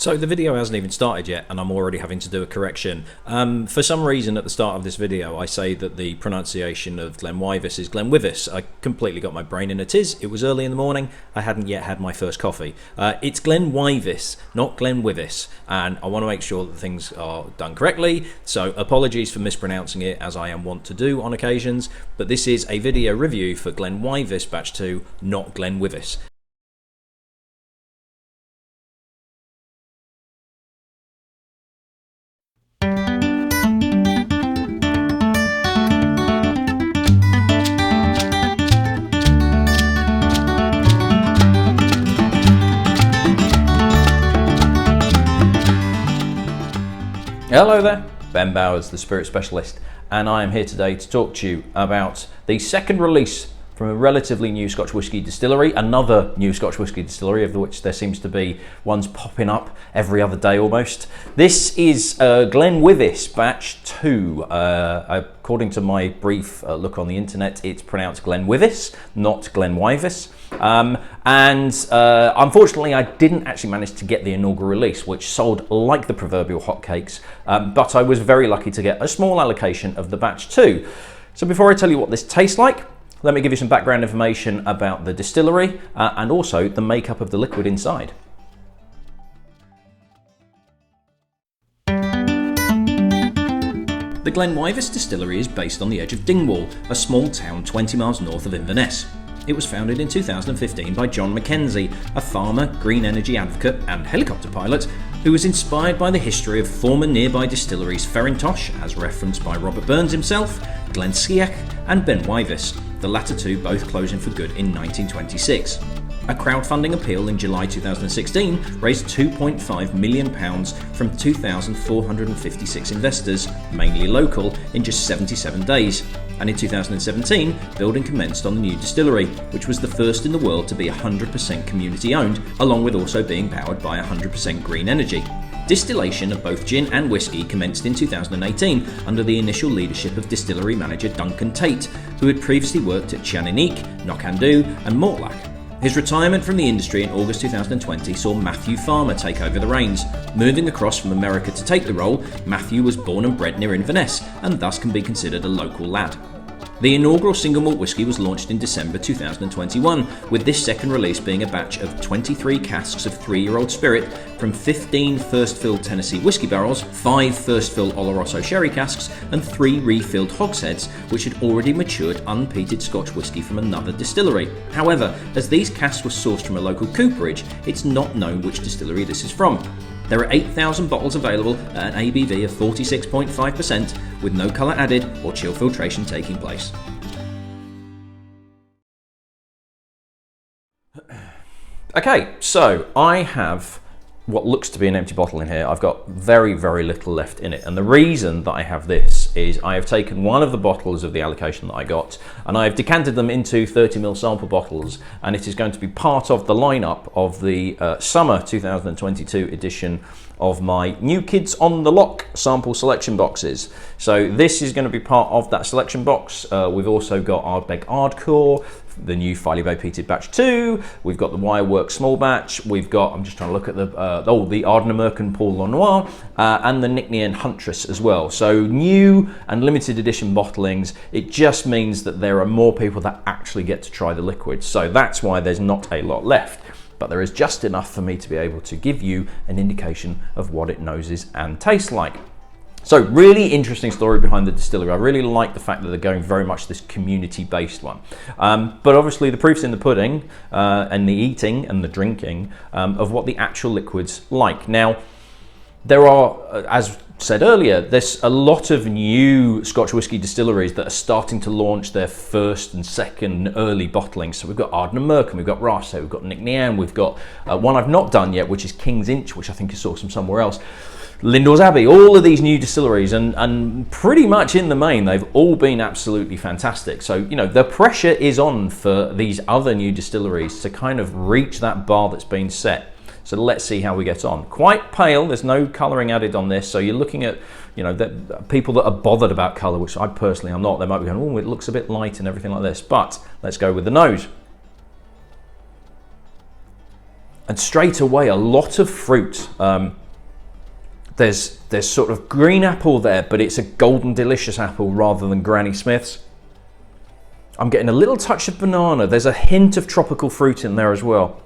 So the video hasn't even started yet and I'm already having to do a correction. For some reason at the start of this video I say that the pronunciation of GlenWyvis is GlenWyvis. I completely got my brain in a tiz. It was early in the morning. I hadn't yet had my first coffee. It's GlenWyvis, not GlenWyvis, and I want to make sure that things are done correctly. So apologies for mispronouncing it, as I am wont to do on occasions, but this is a video review for GlenWyvis Batch 2, not GlenWyvis. Hello there, Ben Bowers, the Spirit Specialist, and I am here today to talk to you about the second release from a relatively new Scotch whisky distillery, another new Scotch whisky distillery, of which there seems to be ones popping up every other day almost. This is GlenWyvis Batch 2. According to my brief look on the internet, it's pronounced GlenWyvis, not GlenWyvis. Unfortunately, I didn't actually manage to get the inaugural release, which sold like the proverbial hotcakes, but I was very lucky to get a small allocation of the Batch 2. So before I tell you what this tastes like, let me give you some background information about the distillery and also the makeup of the liquid inside. The GlenWyvis distillery is based on the edge of Dingwall, a small town 20 miles north of Inverness. It was founded in 2015 by John McKenzie, a farmer, green energy advocate and helicopter pilot who was inspired by the history of former nearby distilleries Ferintosh, as referenced by Robert Burns himself, Glenskiach and Ben Wyvis, the latter two both closing for good in 1926. A crowdfunding appeal in July 2016 raised £2.5 million from 2,456 investors, mainly local, in just 77 days. And in 2017, building commenced on the new distillery, which was the first in the world to be 100% community owned, along with also being powered by 100% green energy. Distillation of both gin and whisky commenced in 2018 under the initial leadership of distillery manager Duncan Tait, who had previously worked at Teaninich, Knockando and Mortlach. His retirement from the industry in August 2020 saw Matthew Farmer take over the reins. Moving across from America to take the role, Matthew was born and bred near Inverness and thus can be considered a local lad. The inaugural single malt whisky was launched in December 2021, with this second release being a batch of 23 casks of 3-year-old spirit from 15 first-filled Tennessee whiskey barrels, 5 first-filled Oloroso sherry casks, and 3 refilled hogsheads, which had already matured unpeated Scotch whisky from another distillery. However, as these casks were sourced from a local cooperage, it's not known which distillery this is from. There are 8,000 bottles available at an ABV of 46.5%, with no colour added or chill filtration taking place. Okay, so I have what looks to be an empty bottle in here. I've got very, very little left in it. And the reason that I have this is I have taken one of the bottles of the allocation that I got and I have decanted them into 30ml sample bottles, and it is going to be part of the lineup of the summer 2022 edition of my New Kids on the Lock sample selection boxes. So this is going to be part of that selection box. We've also got Ardbeg Hardcore, the new Filey Bay Peated Batch 2, we've got the Wirework Small Batch, we've got, I'm just trying to look at the Ardnamurchan Paul Lenoir, and the Nickney and Huntress as well. So new and limited edition bottlings, it just means that there are more people that actually get to try the liquid. So that's why there's not a lot left. But there is just enough for me to be able to give you an indication of what it noses and tastes like. So really interesting story behind the distillery. I really like the fact that they're going very much this community-based one. But obviously the proof's in the pudding and the eating and the drinking of what the actual liquid's like. Now, there are, as said earlier, there's a lot of new Scotch whisky distilleries that are starting to launch their first and second early bottlings. So we've got Ardnamurchan, we've got Ross, we've got Nickney, we've got one I've not done yet, which is King's Inch, which I think is sourced from somewhere else. Lindor's Abbey, all of these new distilleries, and pretty much in the main, they've all been absolutely fantastic. So, you know, the pressure is on for these other new distilleries to kind of reach that bar that's been set. So let's see how we get on. Quite pale, there's no colouring added on this, so you're looking at, you know, people that are bothered about colour, which I personally am not. They might be going, oh, it looks a bit light and everything like this, but let's go with the nose. And straight away, a lot of fruit. There's sort of green apple there, but it's a golden delicious apple rather than Granny Smith's. I'm getting a little touch of banana. There's a hint of tropical fruit in there as well.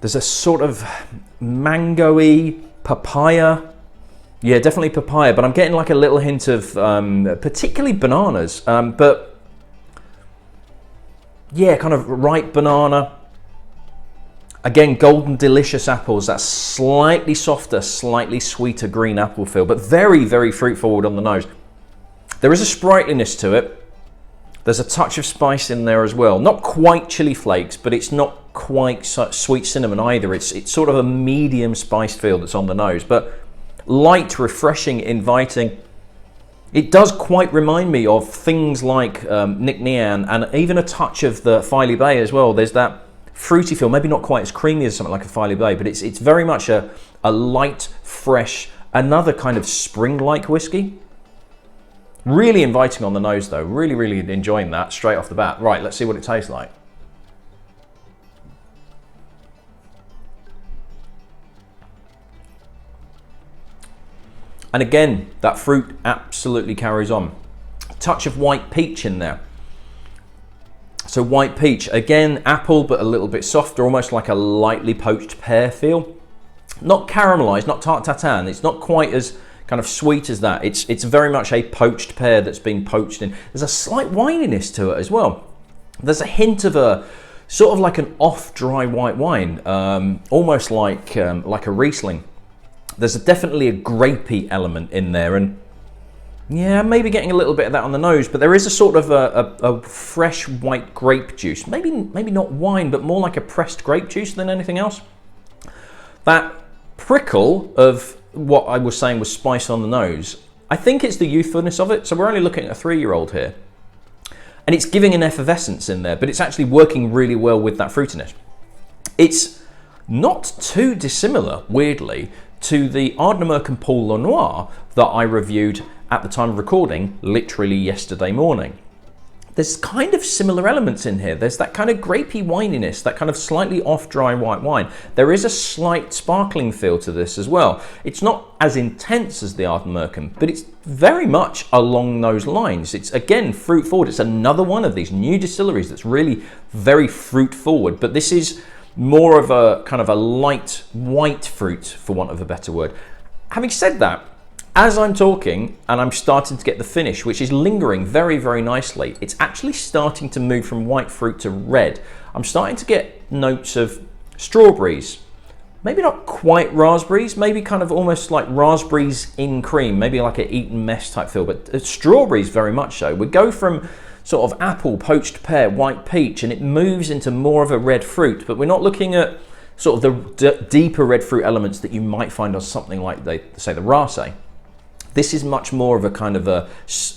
There's a sort of mango-y papaya. Yeah, definitely papaya, but I'm getting like a little hint of particularly bananas. But yeah, kind of ripe banana. Again, golden delicious apples, that slightly softer, slightly sweeter green apple feel, but very, very fruit forward on the nose. There is a sprightliness to it. There's a touch of spice in there as well. Not quite chili flakes, but it's not quite sweet cinnamon either. It's sort of a medium spice feel that's on the nose, but light, refreshing, inviting. It does quite remind me of things like Nicknean and even a touch of the Filey Bay as well. There's that fruity feel, maybe not quite as creamy as something like a Filey Bay, but it's very much a light, fresh, another kind of spring-like whiskey. Really inviting on the nose though, really, really enjoying that straight off the bat. Right, let's see what it tastes like. And again, that fruit absolutely carries on. Touch of white peach in there. So white peach, again, apple, but a little bit softer, almost like a lightly poached pear feel. Not caramelized, not tart tatin. It's not quite as kind of sweet as that. It's very much a poached pear that's been poached in. There's a slight wininess to it as well. There's a hint of a sort of like an off-dry white wine, almost like a Riesling. There's definitely a grapey element in there, and yeah, maybe getting a little bit of that on the nose, but there is a sort of a fresh white grape juice. Maybe not wine, but more like a pressed grape juice than anything else. That prickle of what I was saying was spice on the nose, I think it's the youthfulness of it. So we're only looking at a 3-year-old here. And it's giving an effervescence in there, but it's actually working really well with that fruitiness. It's not too dissimilar, weirdly, to the Ardnamurchan and Paul Lenoir that I reviewed at the time of recording, literally yesterday morning. There's kind of similar elements in here. There's that kind of grapey wininess, that kind of slightly off-dry white wine. There is a slight sparkling feel to this as well. It's not as intense as the Ardnamurchan, but it's very much along those lines. It's, again, fruit forward. It's another one of these new distilleries that's really very fruit forward, but this is more of a kind of a light white fruit, for want of a better word. Having said that, as I'm talking and I'm starting to get the finish, which is lingering very, very nicely, it's actually starting to move from white fruit to red. I'm starting to get notes of strawberries, maybe not quite raspberries, maybe kind of almost like raspberries in cream, maybe like an Eton mess type feel, but strawberries very much so. We go from sort of apple, poached pear, white peach, and it moves into more of a red fruit, but we're not looking at sort of the deeper red fruit elements that you might find on something like, say, the Race. This is much more of a kind of a,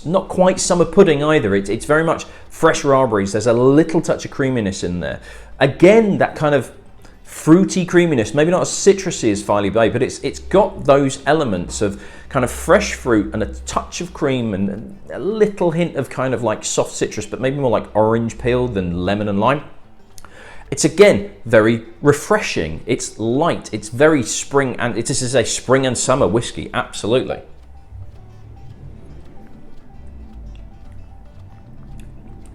not quite summer pudding either. It's very much fresh raspberries. There's a little touch of creaminess in there. Again, that kind of fruity creaminess, maybe not as citrusy as Filey Bay, but it's got those elements of kind of fresh fruit and a touch of cream and a little hint of kind of like soft citrus, but maybe more like orange peel than lemon and lime. It's again very refreshing. It's light. It's very spring, and this is a spring and summer whiskey, absolutely.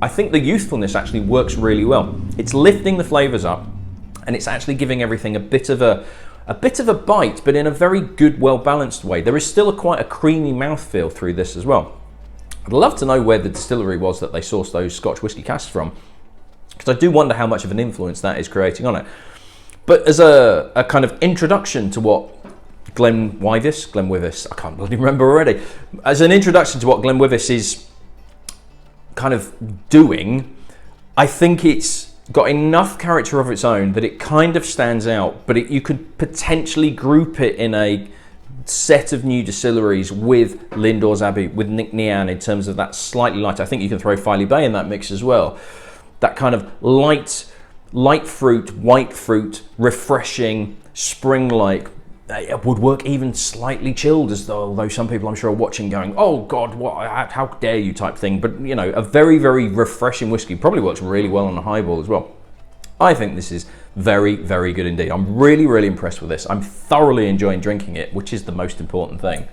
I think the youthfulness actually works really well. It's lifting the flavours up, and it's actually giving everything a bit of a bite, but in a very good, well-balanced way. There is still quite a creamy mouthfeel through this as well. I'd love to know where the distillery was that they sourced those Scotch whisky casks from, because I do wonder how much of an influence that is creating on it. But as a kind of introduction to what GlenWyvis, I can't bloody remember already. As an introduction to what GlenWyvis is kind of doing, I think it's got enough character of its own that it kind of stands out, but you could potentially group it in a set of new distilleries with Lindores Abbey, with Nicknean, in terms of that slightly light. I think you can throw Filey Bay in that mix as well. That kind of light fruit, white fruit, refreshing, spring-like. It would work even slightly chilled, although some people I'm sure are watching going, oh God, what, how dare you type thing. But you know, a very, very refreshing whiskey probably works really well on a highball as well. I think this is Very, very good indeed. I'm really, really impressed with this. I'm thoroughly enjoying drinking it, which is the most important thing.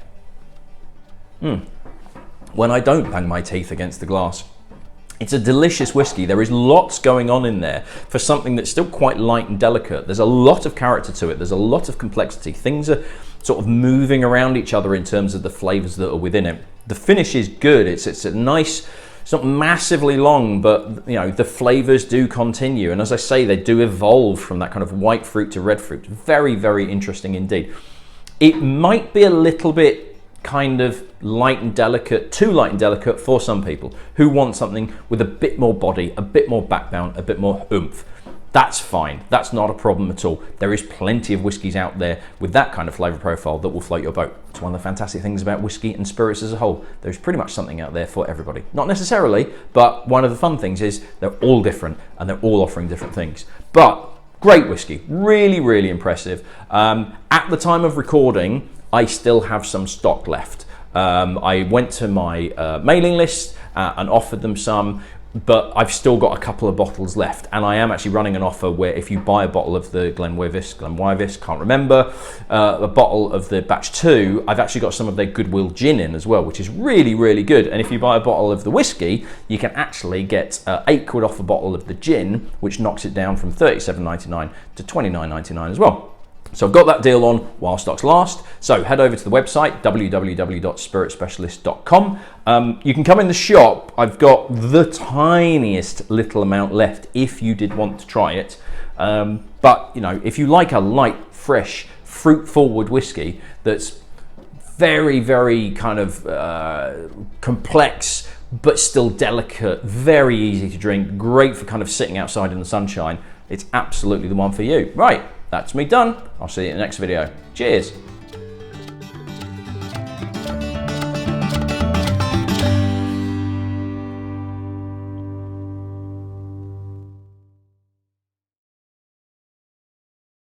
When I don't bang my teeth against the glass. It's a delicious whiskey. There is lots going on in there for something that's still quite light and delicate. There's a lot of character to it. There's a lot of complexity. Things are sort of moving around each other in terms of the flavors that are within it. The finish is good. It's a nice, it's not massively long, but you know, the flavors do continue. And as I say, they do evolve from that kind of white fruit to red fruit. Very, very interesting indeed. It might be a little bit kind of light and delicate, too light and delicate for some people who want something with a bit more body, a bit more backbone, a bit more oomph. That's fine. That's not a problem at all. There is plenty of whiskies out there with that kind of flavor profile that will float your boat. It's one of the fantastic things about whiskey and spirits as a whole. There's pretty much something out there for everybody. Not necessarily, but one of the fun things is they're all different and they're all offering different things. But great whiskey, really, really impressive. At the time of recording, I still have some stock left. I went to my mailing list and offered them some, but I've still got a couple of bottles left, and I am actually running an offer where if you buy a bottle of the GlenWyvis, can't remember, a bottle of the batch 2, I've actually got some of their Goodwill gin in as well, which is really, really good. And if you buy a bottle of the whiskey, you can actually get £8 off a bottle of the gin, which knocks it down from $37.99 to $29.99 as well. So I've got that deal on while stocks last. So head over to the website, www.spiritspecialist.com. You can come in the shop. I've got the tiniest little amount left if you did want to try it. But you know, if you like a light, fresh, fruit-forward whiskey that's very, very kind of complex, but still delicate, very easy to drink, great for kind of sitting outside in the sunshine, it's absolutely the one for you. Right. That's me done. I'll see you in the next video. Cheers.